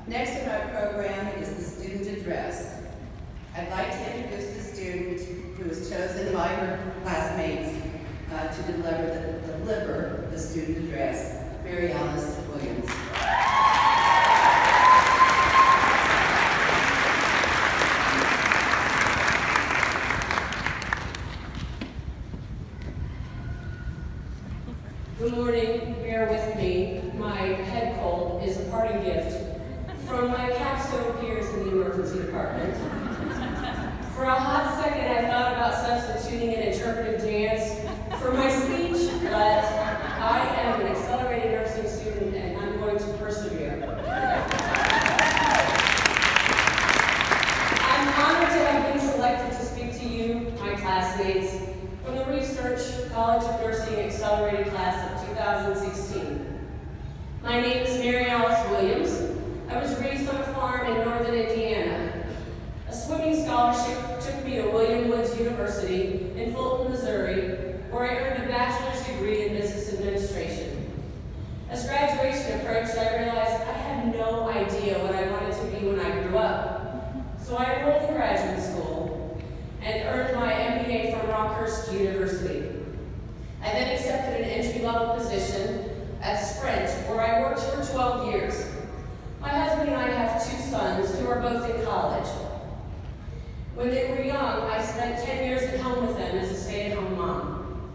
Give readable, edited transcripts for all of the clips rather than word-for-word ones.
Next in our program is the student address. I'd like to introduce the student who was chosen by her classmates to deliver the student address, Maryalice Williams. Good morning, bear with me. My head cold is a parting gift from my capstone peers in the emergency department. For a hot second, I thought about substituting an interpretive dance for my speech, but I am an accelerated nursing student and I'm going to persevere. I'm honored to have been selected to speak to you, my classmates, from the Research College of Nursing Accelerated Class of 2016. My name is Maryalice Williams. I was raised on a farm in northern Indiana. A swimming scholarship took me to William Woods University in Fulton, Missouri, where I earned a bachelor's degree in business administration. As graduation approached, I realized I had no idea what I wanted to be when I grew up. So I enrolled in graduate school and earned my MBA from Rockhurst University. I then accepted an entry-level position at Sprint, where I worked for 12 years. My husband and I have 2 sons who are both in college. When they were young, I spent 10 years at home with them as a stay-at-home mom.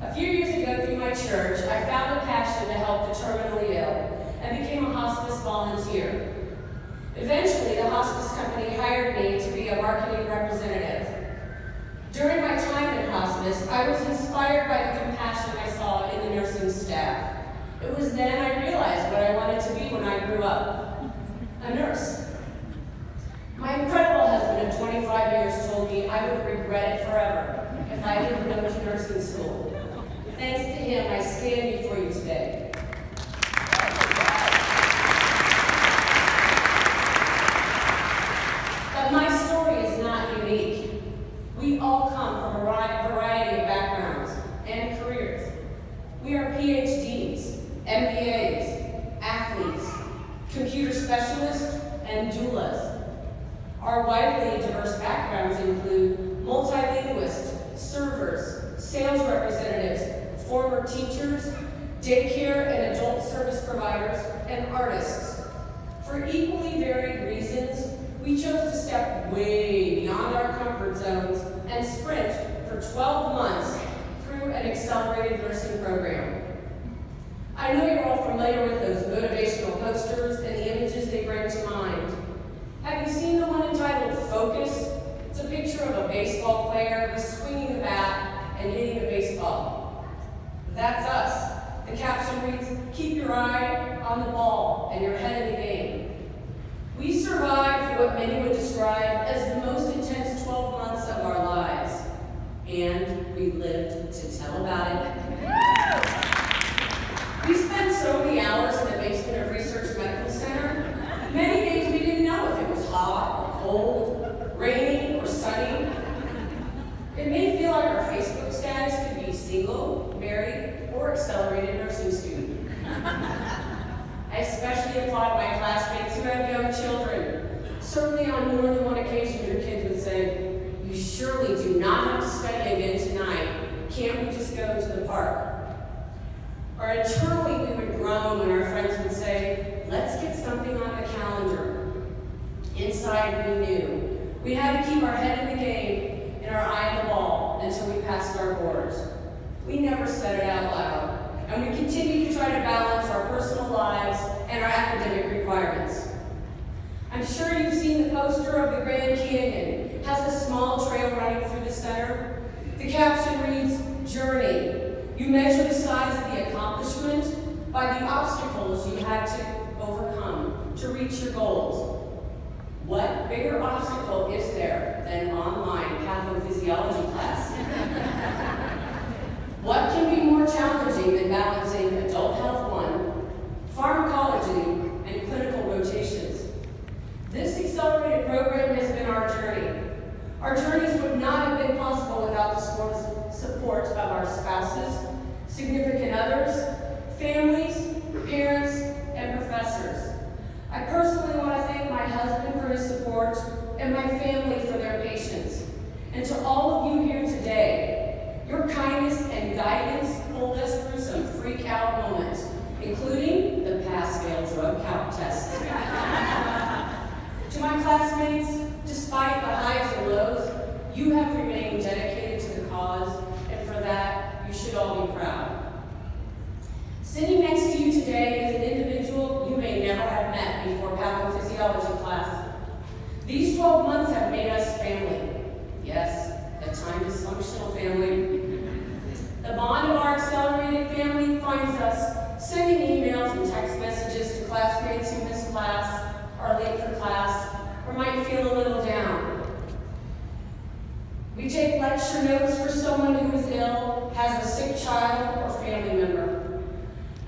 A few years ago through my church, I found a passion to help the terminally ill and became a hospice volunteer. Eventually, the hospice company hired me to be a marketing representative. During my time in hospice, I was inspired by the compassion I saw in the nursing staff. It was then I realized what I wanted to be when I grew up, a nurse. My incredible husband of 25 years told me I would regret it forever if I didn't go to nursing school. Thanks to him, I stand before you today. But my story is not unique. We all come from a variety of backgrounds and careers. We are PhDs, MBAs, athletes, computer specialists, and doulas. Our widely diverse backgrounds include multilingualists, servers, sales representatives, former teachers, daycare and adult service providers, and artists. For equally varied reasons, we chose to step way beyond our comfort zones and sprint for 12 months through an accelerated nursing program. I know you're all familiar with those motivational posters and the images they bring to mind. Have you seen the one entitled Focus? It's a picture of a baseball player who's swinging the bat and hitting a baseball. That's us. The caption reads, "Keep your eye on the ball and your head in the game." We survived what many would describe as the most intense 12 months of our lives, and we lived to tell about it. We spent so many hours in the basement of Research Medical Center. Many days we didn't know if it was hot or cold, rainy or sunny. It may feel like our Facebook status could be single, married, or accelerated nursing student. I especially applaud my classmates who have young children. Certainly on more than one occasion, your kids would say, "You surely do not have to study again tonight. Can't we just go to the park?" Or internally, we would groan when our friends would say, "Let's get something on the calendar." Inside, we knew we had to keep our head in the game and our eye on the ball until we passed our boards. We never said it out loud, and we continued to try to balance our personal lives and our academic requirements. I'm sure you've seen the poster of the Grand Canyon. It has a small trail running through the center. The caption reads, "Journey. You measure the size of the accomplishment by the obstacles you had to overcome to reach your goals." What bigger obstacle is there than online pathophysiology class? What can be more challenging than balancing adult health 1, pharmacology, and clinical rotations? This accelerated program has been our journey. Our journeys would not have been possible without the support of our spouses, significant others, families, parents, and professors. I personally And to all of you here today, your kindness and guidance pulled us through some freak out moments, including the pass-fail drug count test. To my classmates, despite the highs and lows, you have remained dedicated to the cause, and for that, you should all be proud. Sitting next to you today is an individual you may never have met before pathophysiology class. These 12 months have made us family. Yes, at times dysfunctional family. The bond of our accelerated family finds us sending emails and text messages to classmates who miss class, are late for class, or might feel a little down. We take lecture notes for someone who is ill, has a sick child, or family member.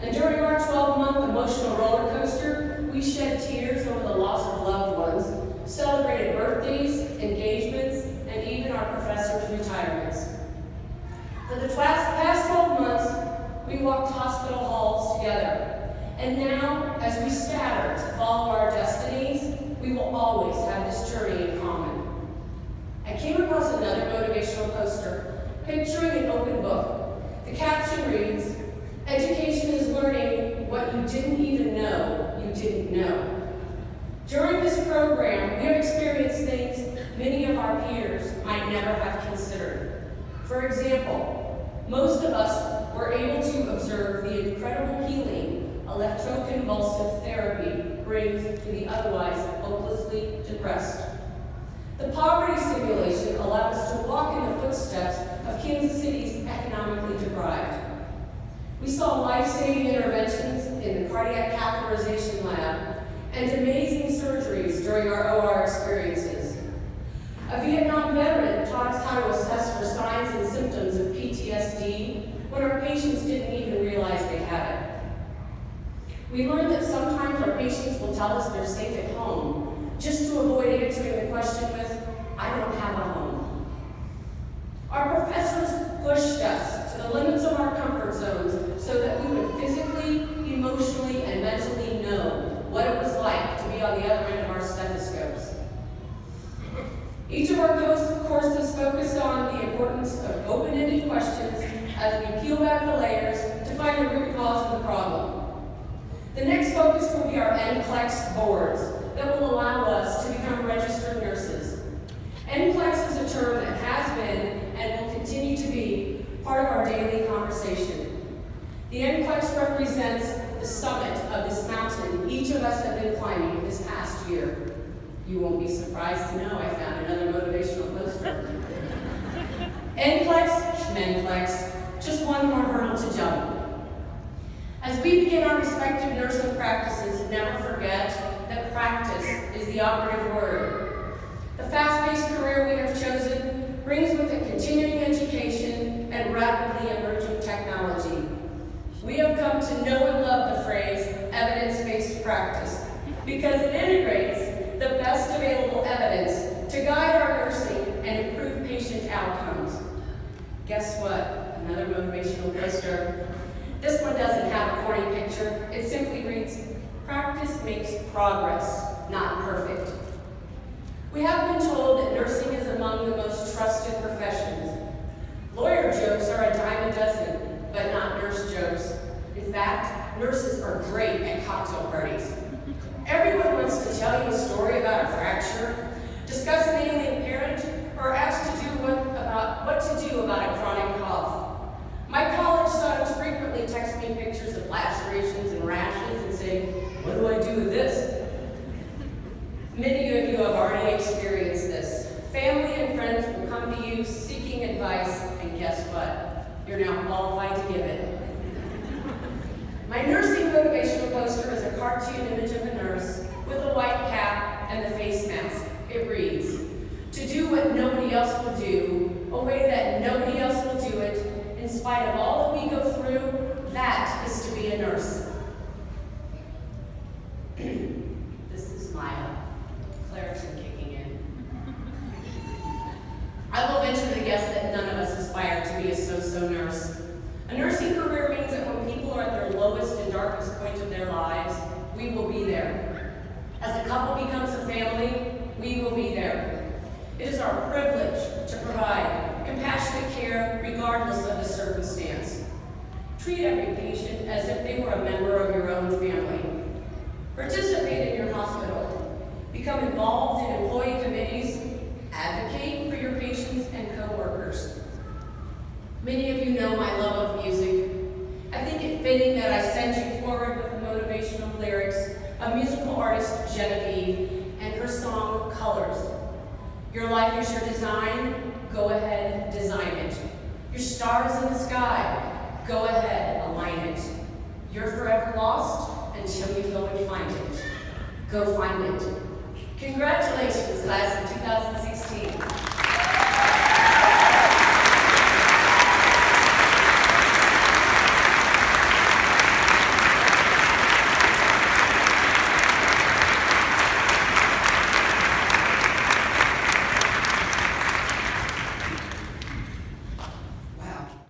And during our 12-month emotional roller coaster, we shed tears over the loss of loved ones, celebrated birthdays, engagements, and even our professors' retirements. For the past 12 months, we walked hospital halls together. And now, as we scatter to follow our destinies, we will always have this journey in common. I came across another motivational poster, picturing an open book. The caption reads, "Education is learning what you didn't even know you didn't know." During this program, we have experienced things many of our peers might never have considered. For example, most of us were able to observe the incredible healing electroconvulsive therapy brings to the otherwise hopelessly depressed. The poverty simulation allowed us to walk in the footsteps of Kansas City's economically deprived. We saw life-saving interventions in the cardiac catheterization lab and amazing surgeries during our OR experiences. A Vietnam veteran taught us how to assess for signs and symptoms of PTSD when our patients didn't even realize they had it. We learned that sometimes our patients will tell us they're safe at home, just to avoid answering the question with, "I don't have a home." Our professors pushed us to the limits of our comfort zones so that we would physically, emotionally, and mentally know what it was like to be on the other end of our stethoscopes. Each of our courses focused on the importance of open-ended questions as we peel back the layers to find the root cause of the problem. The next focus will be our NCLEX boards that will allow us to become registered nurses. NCLEX is a term that has been and will continue to be part of our daily conversation. The NCLEX represents the summit of this mountain each of us have been climbing this past year. You won't be surprised to know I found another motivational poster. NCLEX, Schmenclex, just one more hurdle to jump. As we begin our respective nursing practices, never forget that practice is the operative word. The fast-paced career we have chosen brings with it continuing education and rapidly emerging technology. We have come to know and love the phrase evidence-based practice because it integrates the best available evidence to guide our nursing and improve patient outcomes. Guess what? Another motivational poster. This one doesn't have a corny picture. It simply reads, "Practice makes progress, not perfect." We have been told that nursing is among the most trusted professions. Lawyer jokes are a dime a dozen, but not nurse jokes. In fact, nurses are great at cocktail parties. Everyone wants to tell you a story about a fracture, discuss an ailing parent, or ask what to do about a chronic cough. My college sons frequently text me pictures of lacerations and rashes and say, "What do I do with this?" Many of you have already experienced this. Family and friends will come to you seeking advice, and guess what? You're now qualified to give it. My nursing motivational poster is a cartoon image of a nurse with a white cap and the face mask. It reads, "To do what nobody else will do, a way that nobody else will do it, in spite of all that we go through, that is to be a nurse." This is my Claritin kicking in. I will venture to guess that none of us aspire to be a so-so nurse. A nursing career means that when people are at their lowest and darkest point of their lives, we will be there. As a couple becomes a family, we will be there. It is our privilege to provide compassionate care regardless of the circumstance. Treat every patient as if they were a member of your own family. Participate in your hospital. Become involved in employee committees. Advocate for your patients and co-workers. Many of you know my love of music. I think it fitting that I send you forward with the motivational lyrics of musical artist Genevieve and her song, Colors. Your life is your design, go ahead, design it. Your stars in the sky, go ahead, align it. You're forever lost until you go and find it. Go find it. Congratulations, class of 2016.